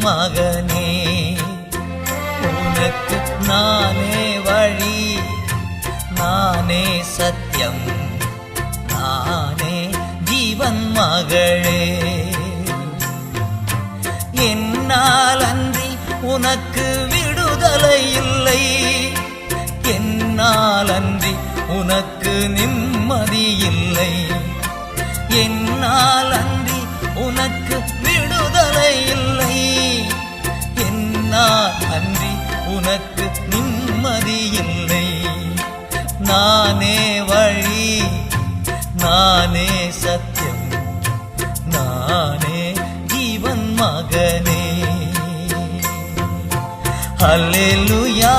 மகனே, உனக்கு நானே வழி, நானே சத்தியம், நானே ஜீவன் மகளே. என்னால் அன்றி உனக்கு விடுதலை இல்லை, என்னால் அன்றி உனக்கு நிம்மதி இல்லை, என்னால் அன்றி உனக்கு விடுதலை இல்லை, என்னால் அன்றி உனக்கு நிம்மதி இல்லை. நானே வழி, நானே சத்தியம், நானே ஜீவன் மகனே. அல்லேலூயா.